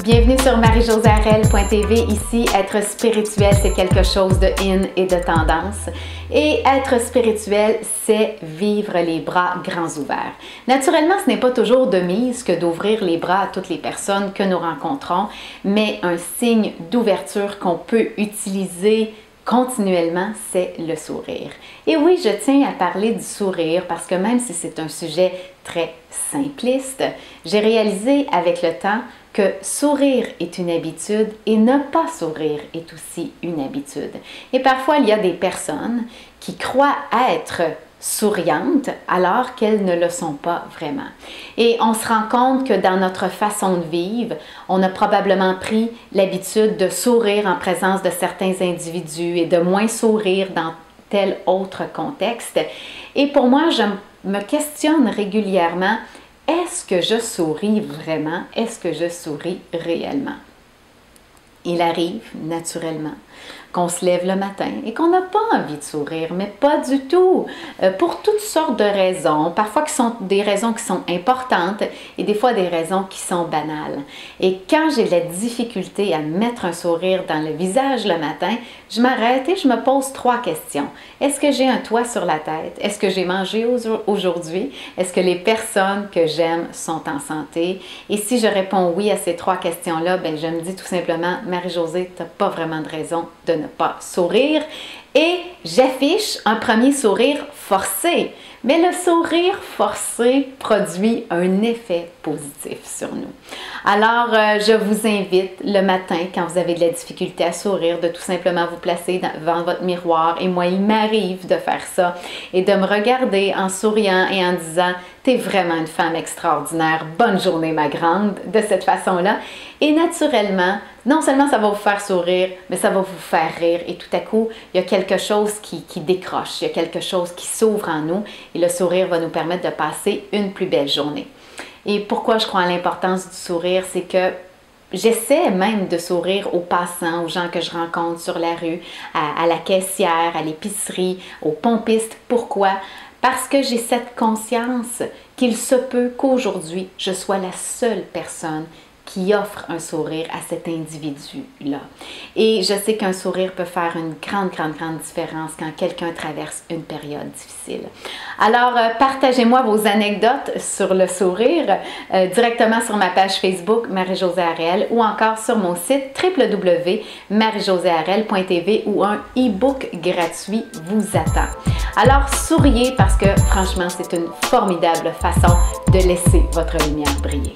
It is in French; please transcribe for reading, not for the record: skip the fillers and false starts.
Bienvenue sur marie-josée-arel.tv. Ici, être spirituel, c'est quelque chose de in et de tendance. Et être spirituel, c'est vivre les bras grands ouverts. Naturellement, ce n'est pas toujours de mise que d'ouvrir les bras à toutes les personnes que nous rencontrons, mais un signe d'ouverture qu'on peut utiliser continuellement, c'est le sourire. Et oui, je tiens à parler du sourire parce que même si c'est un sujet très simpliste, j'ai réalisé avec le temps que sourire est une habitude et ne pas sourire est aussi une habitude. Et parfois, il y a des personnes qui croient être souriantes alors qu'elles ne le sont pas vraiment. Et on se rend compte que dans notre façon de vivre, on a probablement pris l'habitude de sourire en présence de certains individus et de moins sourire dans tel autre contexte. Et pour moi, je me questionne régulièrement, est-ce que je souris vraiment? Est-ce que je souris réellement? Il arrive naturellement qu'on se lève le matin et qu'on n'a pas envie de sourire, mais pas du tout, pour toutes sortes de raisons, parfois qui sont des raisons qui sont importantes et des fois des raisons qui sont banales. Et quand j'ai de la difficulté à mettre un sourire dans le visage le matin, je m'arrête et je me pose 3 questions. Est-ce que j'ai un toit sur la tête? Est-ce que j'ai mangé aujourd'hui? Est-ce que les personnes que j'aime sont en santé? Et si je réponds oui à ces 3 questions-là, ben je me dis tout simplement, Marie-Josée, tu n'as pas vraiment de raison de ne pas sourire et j'affiche un premier sourire forcé. Mais le sourire forcé produit un effet positif sur nous. Alors, je vous invite le matin, quand vous avez de la difficulté à sourire, de tout simplement vous placer devant votre miroir. Et moi, il m'arrive de faire ça et de me regarder en souriant et en disant « T'es vraiment une femme extraordinaire, bonne journée ma grande » de cette façon-là. Et naturellement, non seulement ça va vous faire sourire, mais ça va vous faire rire. Et tout à coup, il y a quelque chose qui décroche, il y a quelque chose qui s'ouvre en nous. Et le sourire va nous permettre de passer une plus belle journée. Et pourquoi je crois à l'importance du sourire, c'est que j'essaie même de sourire aux passants, aux gens que je rencontre sur la rue, à la caissière, à l'épicerie, aux pompistes. Pourquoi? Parce que j'ai cette conscience qu'il se peut qu'aujourd'hui, je sois la seule personne qui offre un sourire à cet individu-là. Et je sais qu'un sourire peut faire une grande différence quand quelqu'un traverse une période difficile. Alors, partagez-moi vos anecdotes sur le sourire directement sur ma page Facebook Marie-Josée Arel ou encore sur mon site www.marie-josée-arel.tv où un e-book gratuit vous attend. Alors, souriez parce que franchement, c'est une formidable façon de laisser votre lumière briller.